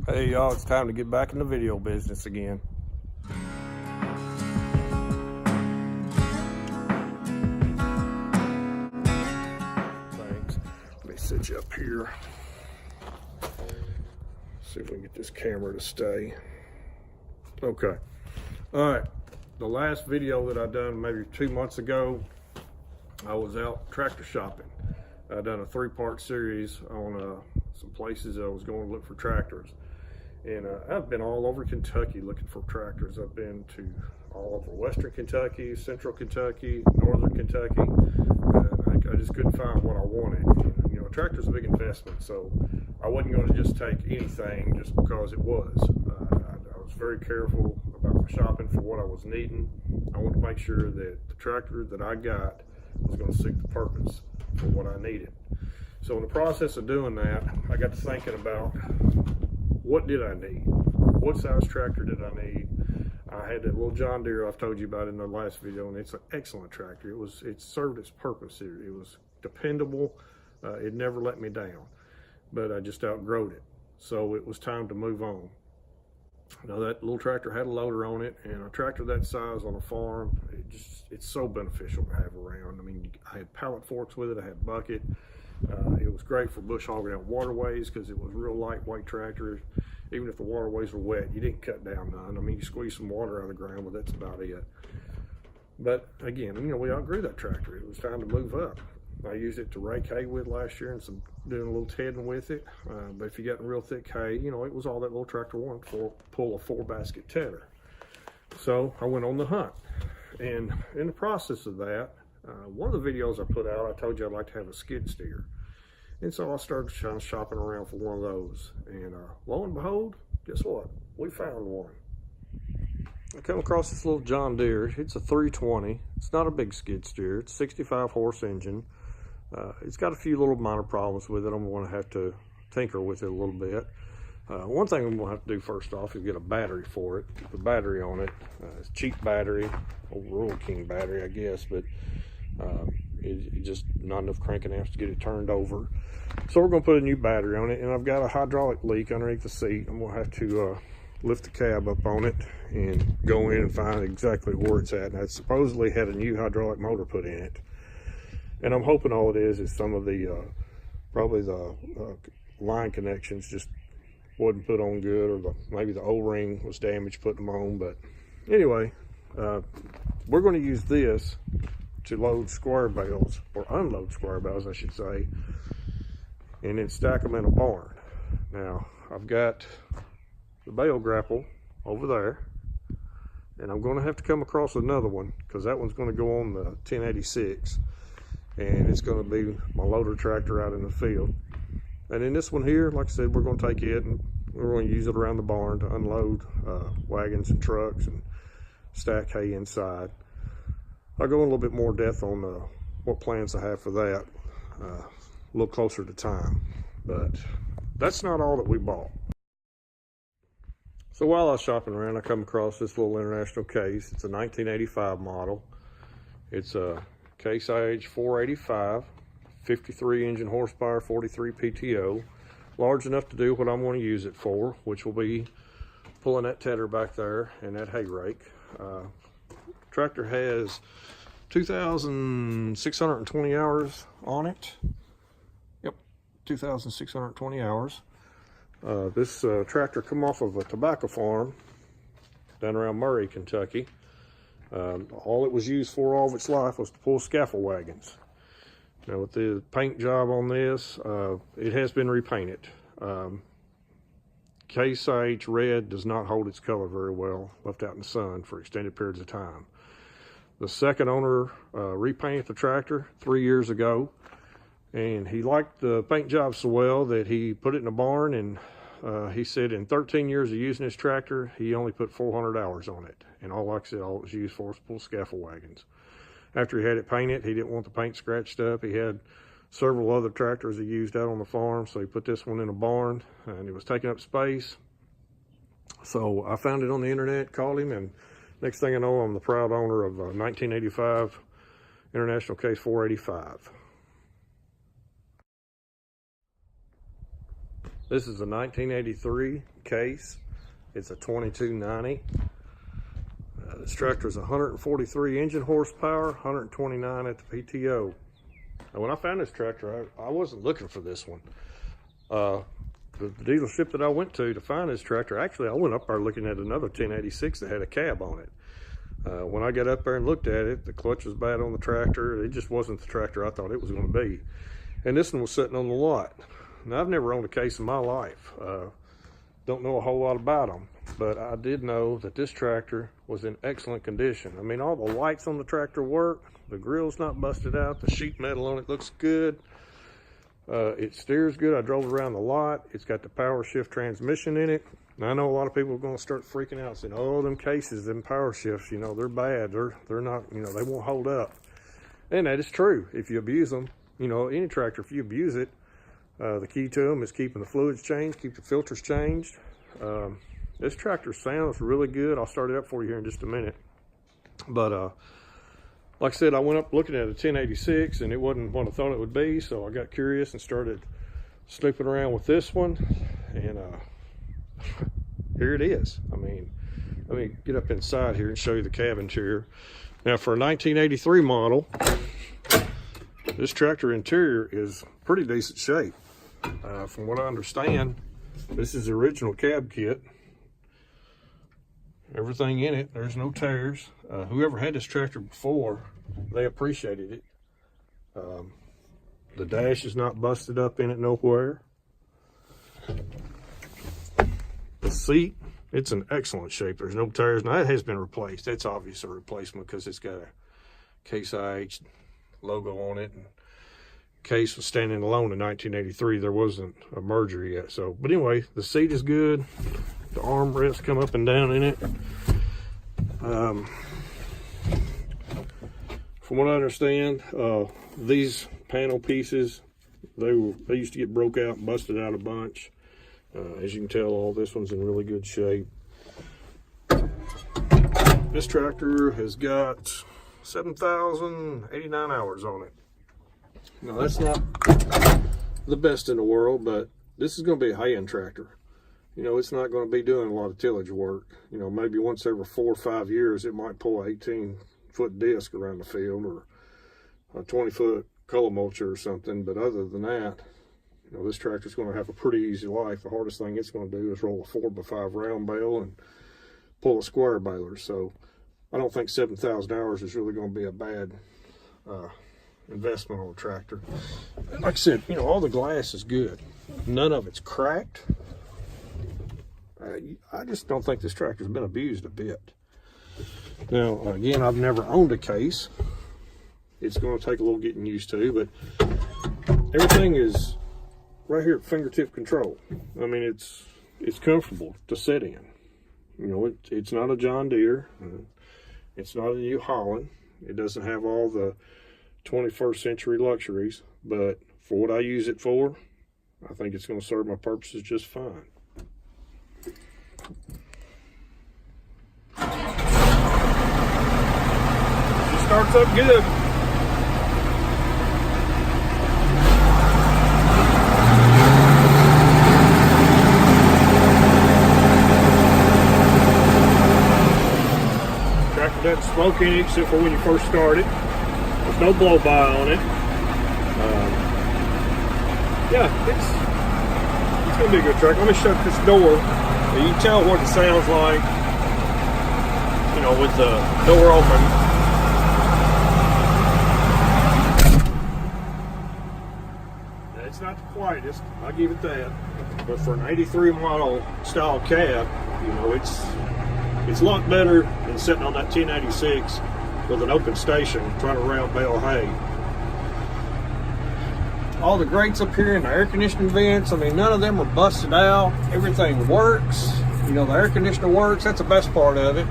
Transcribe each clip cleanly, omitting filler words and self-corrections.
Hey y'all, it's time to get back in the video business again. Thanks. Let me sit you up here. See if we can get this camera to stay. Okay. All right. The last video that I done maybe 2 months ago, I was out tractor shopping. I done a 3-part series on some places I was going to look for tractors. And I've been all over Kentucky looking for tractors. I've been to all over Western Kentucky, Central Kentucky, Northern Kentucky. I just couldn't find what I wanted. You know, a tractor's a big investment, so I wasn't going to just take anything just because it was. I was very careful about my shopping for what I was needing. I wanted to make sure that the tractor that I got was going to suit the purpose for what I needed. So in the process of doing that, I got to thinking about, what did I need? What size tractor did I need? I had that little John Deere I've told you about in the last video, and it's an excellent tractor. It served its purpose. It was dependable. It never let me down, but I just outgrowed it. So it was time to move on. Now that little tractor had a loader on it, and a tractor that size on a farm, it's so beneficial to have around. I mean, I had pallet forks with it. I had bucket. It was great for bush hogging out waterways because it was real lightweight tractor. Even if the waterways were wet, you didn't cut down none. I mean, you squeeze some water out of the ground, but that's about it. But again, you know, we outgrew that tractor. It was time to move up. I used it to rake hay with last year and doing a little tedding with it. But if you got real thick hay, you know, it was all that little tractor wanted for pull a 4-basket tedder. So I went on the hunt, and in the process of that, one of the videos I put out, I told you I'd like to have a skid steer. And so I started shopping around for one of those. And lo and behold, guess what? We found one. I come across this little John Deere. It's a 320. It's not a big skid steer. It's a 65 horse engine. It's got a few little minor problems with it. I'm going to have to tinker with it a little bit. One thing I'm going to have to do first off is get a battery for it. Put the battery on it. It's a cheap battery, old Rural King battery, I guess, but it's just not enough cranking amps to get it turned over. So we're going to put a new battery on it, and I've got a hydraulic leak underneath the seat. I'm going to have to lift the cab up on it and go in and find exactly where it's at. And it supposedly had a new hydraulic motor put in it, and I'm hoping all it is some of the probably the line connections just wasn't put on good, or maybe the O-ring was damaged putting them on. But anyway, we're going to use this to load square bales, or unload square bales I should say, and then stack them in a barn. Now I've got the bale grapple over there, and I'm going to have to come across another one because that one's going to go on the 1086, and it's going to be my loader tractor out in the field. And then this one here, like I said, we're going to take it and we're going to use it around the barn to unload wagons and trucks and stack hay inside. I'll go in a little bit more depth on what plans I have for that a little closer to time. But that's not all that we bought. So while I was shopping around, I come across this little International case. It's a 1985 model. It's a Case IH 485, 53 engine horsepower, 43 PTO. Large enough to do what I'm going to use it for, which will be pulling that tedder back there and that hay rake. Tractor has 2,620 hours on it. Yep, 2,620 hours. This tractor come off of a tobacco farm down around Murray, Kentucky. All it was used for all of its life was to pull scaffold wagons. Now with the paint job on this, it has been repainted. Case IH red does not hold its color very well, left out in the sun for extended periods of time. The second owner repainted the tractor 3 years ago, and he liked the paint job so well that he put it in a barn, and he said in 13 years of using his tractor, he only put 400 hours on it. And like I said, all it was used for was pull scaffold wagons. After he had it painted, he didn't want the paint scratched up. He had several other tractors he used out on the farm, so he put this one in a barn, and it was taking up space. So I found it on the internet, called him, and next thing I know, I'm the proud owner of a 1985 International Case 485. This is a 1983 case. It's a 2290. This tractor is 143 engine horsepower, 129 at the PTO. And when I found this tractor, I wasn't looking for this one. The dealership that I went to find this tractor, actually I went up there looking at another 1086 that had a cab on it. When I got up there and looked at it, the clutch was bad on the tractor. It just wasn't the tractor I thought it was going to be. And this one was sitting on the lot. Now, I've never owned a case in my life. Don't know a whole lot about them, but I did know that this tractor was in excellent condition. I mean, all the lights on the tractor work. The grill's not busted out. The sheet metal on it looks good. It steers good. I drove it around the lot. It's got the power shift transmission in it. Now, I know a lot of people are going to start freaking out saying, oh, them cases, them power shifts, you know, they're bad. They're not, you know, they won't hold up. And that is true. If you abuse them, you know, any tractor, if you abuse it, the key to them is keeping the fluids changed, keep the filters changed. This tractor sounds really good. I'll start it up for you here in just a minute. But like I said, I went up looking at a 1086 and it wasn't what I thought it would be. So I got curious and started snooping around with this one. And here it is. I mean, let me get up inside here and show you the cab interior. Now, for a 1983 model, this tractor interior is pretty decent shape. From what I understand, this is the original cab kit. Everything in it, there's no tears. Whoever had this tractor before, they appreciated it. The dash is not busted up in it nowhere. The seat, it's in excellent shape. There's no tears. Now, it has been replaced. It's obvious a replacement because it's got a Case IH logo on it. And Case was standing alone in 1983. There wasn't a merger yet. So, but anyway, the seat is good. The armrests come up and down in it. From what I understand, these panel pieces, they used to get broke out and busted out a bunch. As you can tell, all this one's in really good shape. This tractor has got 7,089 hours on it. Now, that's not the best in the world, but this is going to be a high-end tractor. You know, it's not going to be doing a lot of tillage work. You know, maybe once every 4 or 5 years, it might pull an 18-foot disc around the field or a 20-foot color mulcher or something. But other than that, you know, this tractor's going to have a pretty easy life. The hardest thing it's going to do is roll a 4x5 round bale and pull a square baler. So I don't think 7,000 hours is really going to be a bad investment on a tractor. And like I said, you know, all the glass is good. None of it's cracked. I just don't think this tractor's been abused a bit. Now, again, I've never owned a case. It's going to take a little getting used to, but everything is right here at fingertip control. I mean, it's comfortable to sit in. You know, it's not a John Deere. It's not a New Holland. It doesn't have all the 21st century luxuries, but for what I use it for, I think it's going to serve my purposes just fine. It starts up good. Tractor doesn't smoke any except for when you first start it. There's no blow by on it. Yeah, it's gonna be a good tractor. Let me shut this door. You can tell what it sounds like, you know, with the door open. It's not the quietest, I'll give it that. But for an 83 model style cab, you know, it's a lot better than sitting on that 1086 with an open station trying to round bale hay. All the grates up here and the air conditioning vents, I mean, none of them are busted out. Everything works. You know, the air conditioner works. That's the best part of it.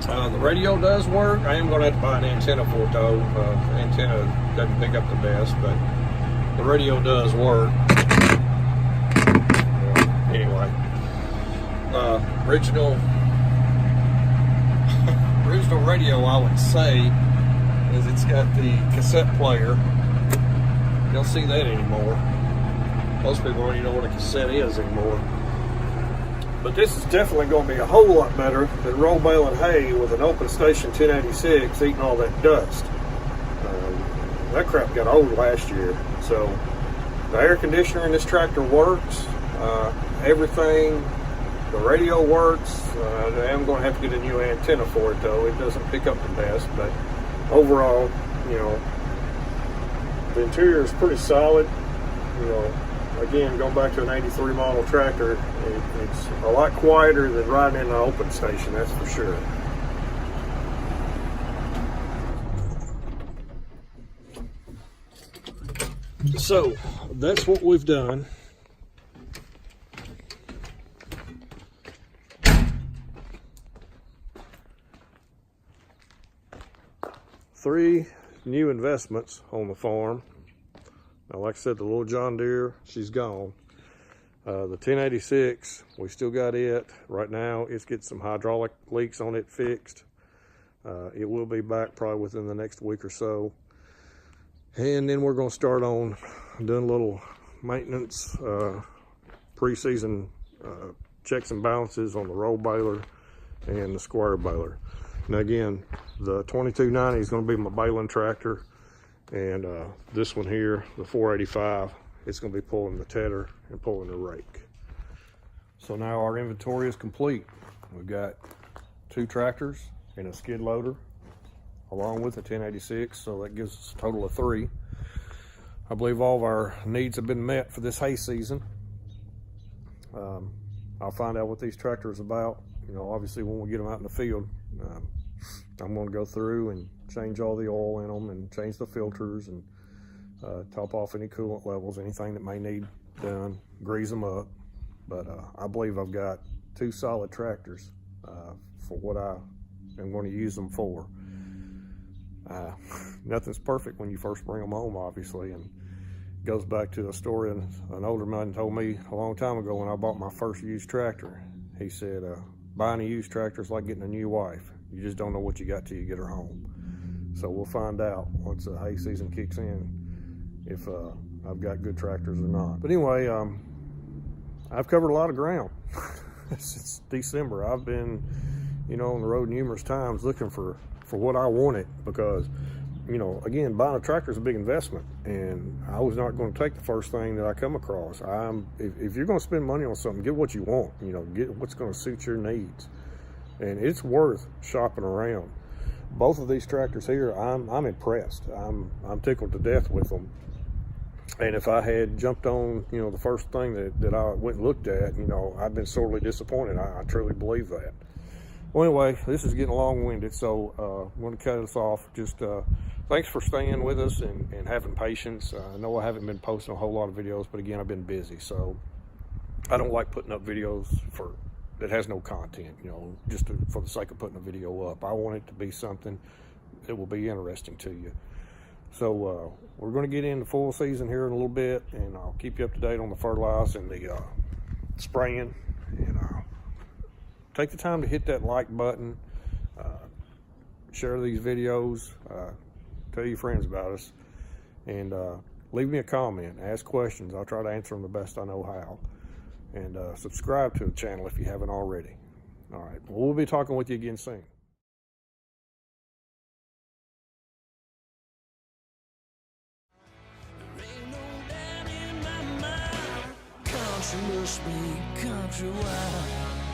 The radio does work. I am going to have to buy an antenna for it, though. The antenna doesn't pick up the best, but the radio does work. Anyway, original radio, I would say, is it's got the cassette player. You don't see that anymore. Most people don't even know what a cassette is anymore. But this is definitely going to be a whole lot better than roll baling hay with an open station 1086 eating all that dust. That crap got old last year. So the air conditioner in this tractor works. Everything, the radio works. I'm going to have to get a new antenna for it though. It doesn't pick up the best, but overall, you know, the interior is pretty solid. You know, again, going back to an 83 model tractor, it's a lot quieter than riding in an open station, that's for sure. So that's what we've done. Three new investments on the farm. Now, like I said, the little John Deere, she's gone. The 1086, we still got it. Right now, it's getting some hydraulic leaks on it fixed. It will be back probably within the next week or so. And then we're going to start on doing a little maintenance, pre-season checks and balances on the roll baler and the square baler. Now again, the 2290 is going to be my baling tractor, and this one here, the 485, it's going to be pulling the tedder and pulling the rake. So now our inventory is complete. We've got 2 tractors and a skid loader along with a 1086, so that gives us a total of 3. I believe all of our needs have been met for this hay season. I'll find out what these tractors are about. You know, obviously when we get them out in the field, I'm going to go through and change all the oil in them and change the filters and top off any coolant levels, anything that may need done, grease them up. But I believe I've got 2 solid tractors for what I am going to use them for. Nothing's perfect when you first bring them home, obviously, and it goes back to a story an older man told me a long time ago when I bought my first used tractor. He said, buying a used tractor is like getting a new wife. You just don't know what you got till you get her home. So we'll find out once the hay season kicks in if I've got good tractors or not. But anyway, I've covered a lot of ground. Since December, I've been, you know, on the road numerous times looking for what I wanted, because, you know, again, buying a tractor is a big investment, and I was not going to take the first thing that I come across. If you're going to spend money on something, get what you want. You know, get what's going to suit your needs, and it's worth shopping around. Both of these tractors here, I'm impressed. I'm tickled to death with them. And if I had jumped on, you know, the first thing that I went and looked at, you know, I've been sorely disappointed. I truly believe that. Well, anyway, this is getting long-winded, so I'm going to cut us off. Just thanks for staying with us and having patience. I know I haven't been posting a whole lot of videos, but again, I've been busy, so I don't like putting up videos that has no content, you know, just for the sake of putting a video up. I want it to be something that will be interesting to you. So we're going to get into full season here in a little bit, and I'll keep you up to date on the fertilizer and the spraying, and take the time to hit that like button, share these videos, tell your friends about us, and leave me a comment, ask questions. I'll try to answer them the best I know how. And subscribe to the channel if you haven't already. All right, well, we'll be talking with you again soon. There ain't no doubt in my mind, country must be countrywide.